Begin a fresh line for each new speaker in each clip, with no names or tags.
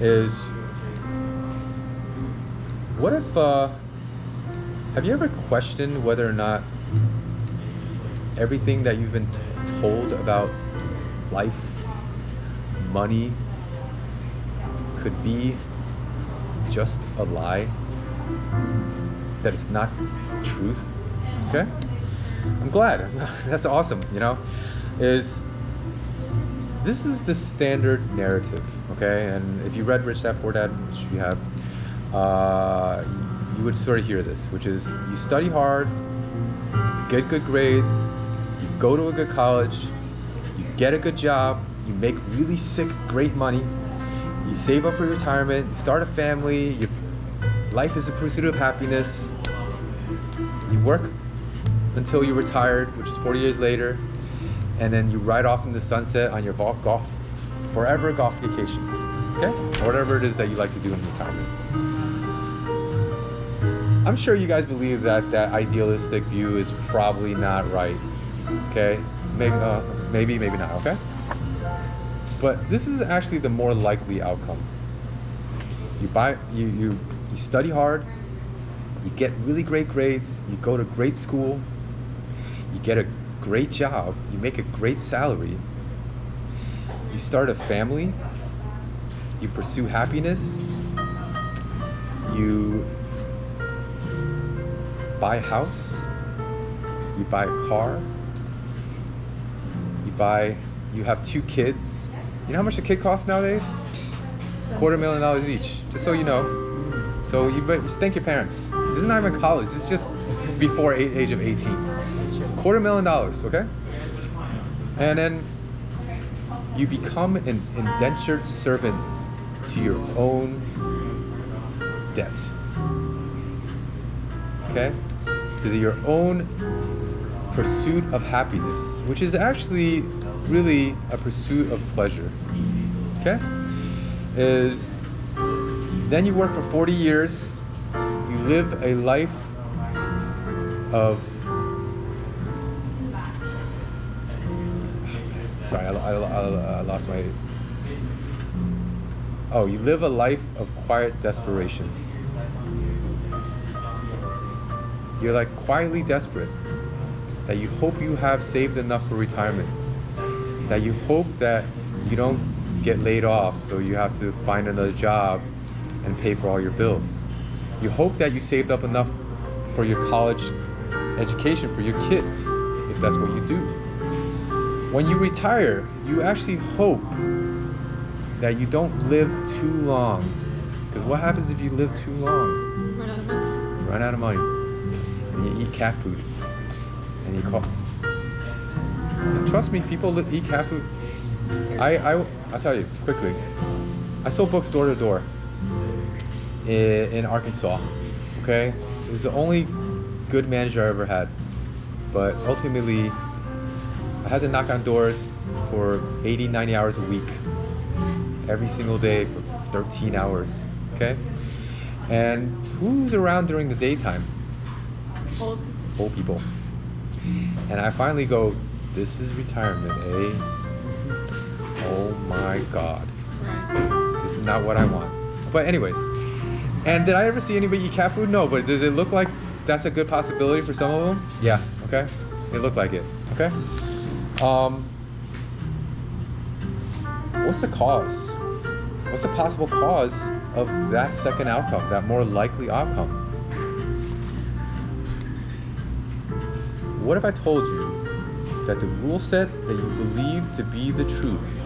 is what if have you ever questioned whether or not everything that you've been told about life, money, could be just a lie, that it's not truth? Okay, I'm glad. That's awesome. Is this is the standard narrative, okay? And if you read Rich Dad Poor Dad, which you have, you would sort of hear this, which is you study hard, you get good grades, you go to a good college, you get a good job, you make really sick, great money, you save up for retirement, you start a family, your life is the pursuit of happiness, you work until you're retired, which is 40 years later, and then you ride off in the sunset on your forever golf vacation, okay? Or whatever it is that you like to do in retirement. I'm sure you guys believe that that idealistic view is probably not right, okay? Maybe not, okay? But this is actually the more likely outcome. You study hard, you get really great grades, you go to great school, you get a great job, you make a great salary, you start a family, you pursue happiness, you buy a house, you buy a car, you have 2 kids. You know how much a kid costs nowadays? $250,000 each, just so you know. So you thank your parents. This is not even college, it's just before age of 18. $250,000, okay? And then you become an indentured servant to your own debt, okay? To your own pursuit of happiness, which is actually really a pursuit of pleasure, okay? Then you work for 40 years, you live a life of, sorry, I lost my, you live a life of quiet desperation. You're like quietly desperate, that you hope you have saved enough for retirement, that you hope that you don't get laid off so you have to find another job and pay for all your bills. You hope that you saved up enough for your college education for your kids, if that's what you do. When you retire, you actually hope that you don't live too long. Because what happens if you live too long?
Run out of money.
Run out of money. And you eat cat food. And you call. And trust me, people eat cat food. I'll tell you quickly. I sold books door to door in Arkansas. Okay? It was the only good manager I ever had. But ultimately, I had to knock on doors for 80, 90 hours a week, every single day for 13 hours, okay? And who's around during the daytime? Old people. And I finally go, this is retirement, eh? Oh my God. This is not what I want. But anyways, and did I ever see anybody eat cat food? No, but does it look like that's a good possibility for some of them? Yeah, okay? It looked like it, okay? What's the cause? What's the possible cause of that second outcome, that more likely outcome? What if I told you that the rule set that you believe to be the truth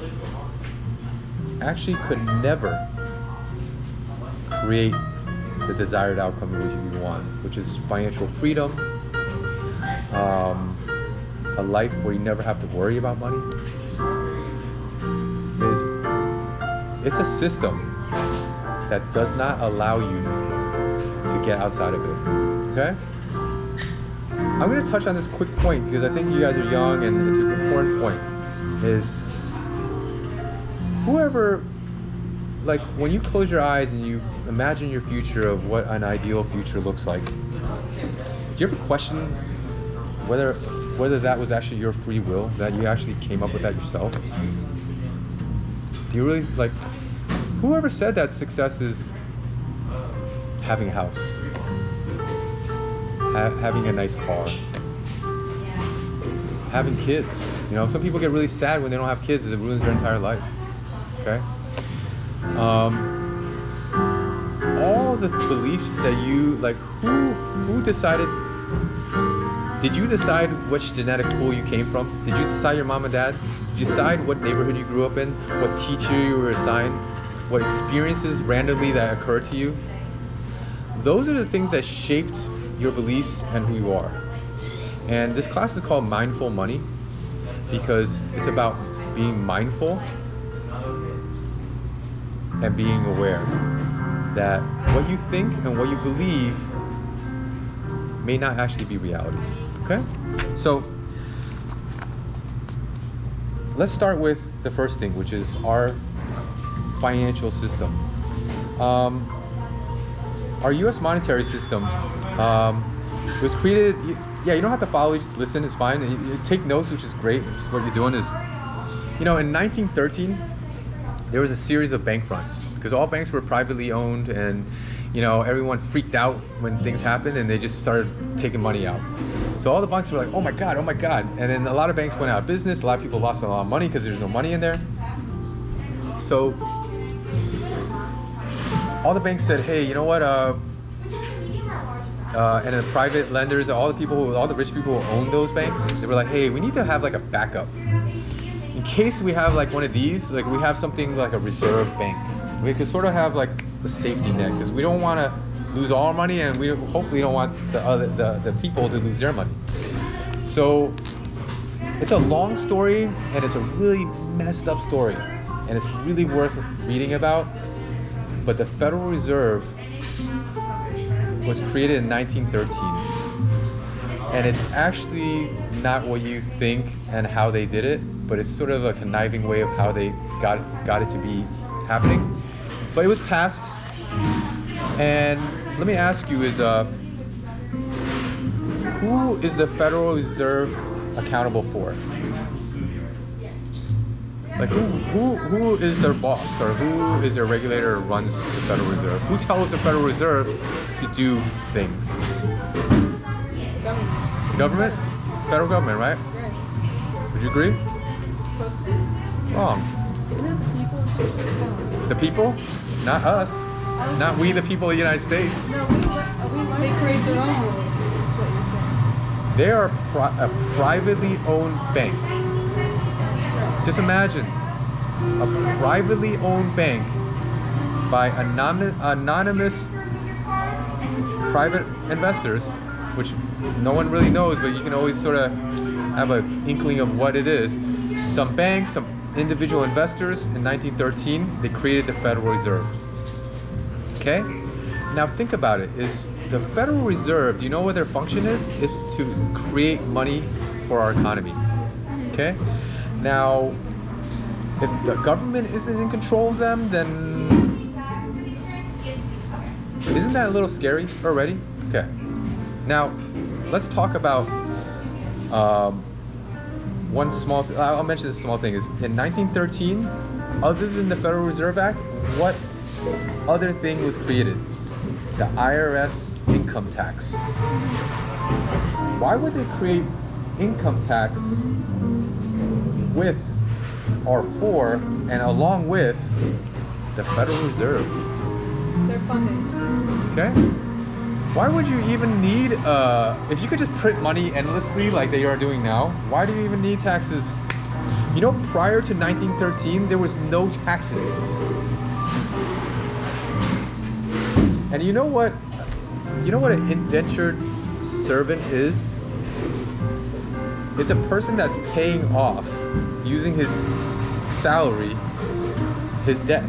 actually could never create the desired outcome which you want, which is financial freedom, a life where you never have to worry about money? It's a system that does not allow you to get outside of it, okay? I'm going to touch on this quick point because I think you guys are young and it's an important point. Is whoever, like when you close your eyes and you imagine your future of what an ideal future looks like, do you ever question whether that was actually your free will, that you actually came up with that yourself? Do you really, like, whoever said that success is having a house, having a nice car, having kids. You know, some people get really sad when they don't have kids, it ruins their entire life. Okay? All the beliefs that you, like, who decided, did you decide which genetic pool you came from? Did you decide your mom and dad? Did you decide what neighborhood you grew up in? What teacher you were assigned? What experiences randomly that occurred to you? Those are the things that shaped your beliefs and who you are. And this class is called Mindful Money because it's about being mindful and being aware that what you think and what you believe may not actually be reality. Okay? So let's start with the first thing, which is our financial system. Our US monetary system was created, you don't have to follow, you just listen, it's fine. You take notes, which is great. What you're doing is, in 1913, there was a series of bank runs because all banks were privately owned, and everyone freaked out when things happened and they just started taking money out. So all the banks were like, oh my god, and then a lot of banks went out of business. A lot of people lost a lot of money because there's no money in there. So all the banks said, hey, you know what, and the private lenders, all the rich people who owned those banks, they were like, hey, we need to have like a backup. In case we have like one of these, like we have something like a reserve bank. We could sort of have like a safety net because we don't want to lose all our money, and we hopefully don't want the people to lose their money. So it's a long story, and it's a really messed up story, and it's really worth reading about. But the Federal Reserve was created in 1913, and it's actually not what you think and how they did it, but it's sort of a conniving way of how they got it to be happening. But it was passed, and let me ask you who is the Federal Reserve accountable for? Like who is their boss, or who is their regulator who runs the Federal Reserve? Who tells the Federal Reserve to do things? Government? Federal government, right? Would you agree? Wrong. The people? Not us. Not we, the people of the United States.
No, they create their own rules, is what you're saying.
They are a privately owned bank. Just imagine a privately owned bank by anonymous private investors, which no one really knows, but you can always sort of have an inkling of what it is. Some banks, some individual investors in 1913, they created the Federal Reserve. Okay? Now think about it. Is the Federal Reserve, do you know what their function is? Is to create money for our economy. Okay? Now, if the government isn't in control of them, then isn't that a little scary already? Okay. Now, let's talk about one small I'll mention this small thing is in 1913, other than the Federal Reserve Act, what other thing was created? The IRS income tax. Why would they create income tax with or for and along with the Federal Reserve?
They're funding.
Okay? Why would you even need, if you could just print money endlessly like they are doing now, why do you even need taxes? Prior to 1913, there was no taxes. And you know what an indentured servant is? It's a person that's paying off, using his salary, his debt,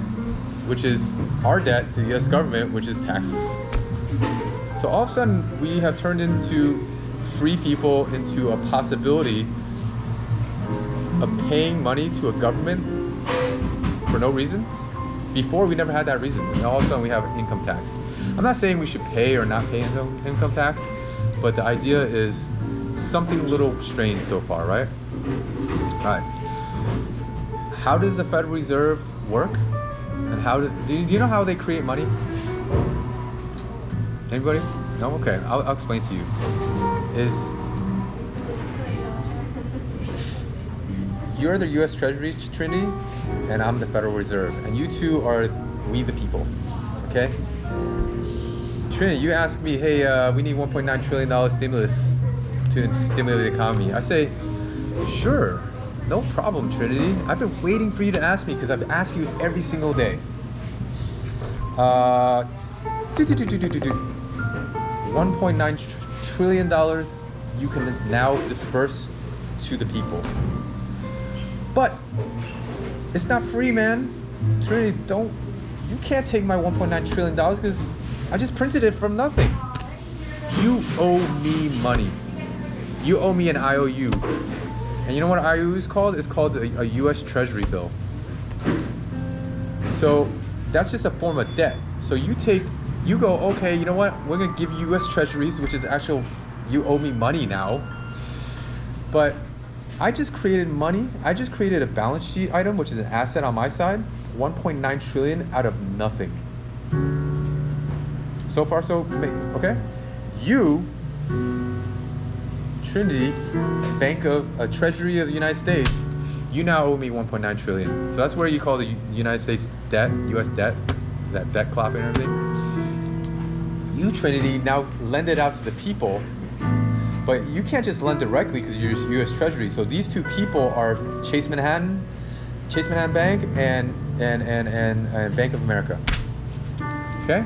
which is our debt to the US government, which is taxes. So all of a sudden, we have turned into free people into a possibility of paying money to a government for no reason. Before, we never had that reason, and all of a sudden we have income tax. I'm not saying we should pay or not pay income tax, but the idea is something a little strange so far, right? All right. How does the Federal Reserve work? And how do you know how they create money? Anybody? No? Okay, I'll explain to you. Is you're the U.S. Treasury, Trinity, and I'm the Federal Reserve, and you two are we the people. Okay? Trinity, you ask me, hey, we need $1.9 trillion stimulus to stimulate the economy. I say, sure, no problem, Trinity. I've been waiting for you to ask me because I've asked you every single day. $1.9 trillion you can now disperse to the people. But it's not free, man. Trinity, you can't take my $1.9 trillion because I just printed it from nothing. You owe me money. You owe me an IOU. And you know what an IOU is called? It's called a US Treasury bill. So that's just a form of debt. So you go, okay, you know what? We're gonna give you US Treasuries, which is actual, you owe me money now. But I just created money. I just created a balance sheet item, which is an asset on my side, 1.9 trillion out of nothing. So far, so okay. You, Trinity, Bank of Treasury of the United States, you now owe me 1.9 trillion. So that's where you call the United States debt, U.S. debt, that debt clock and everything. You, Trinity, now lend it out to the people. But you can't just lend directly because you're U.S. Treasury. So these two people are Chase Manhattan Bank and Bank of America. Okay?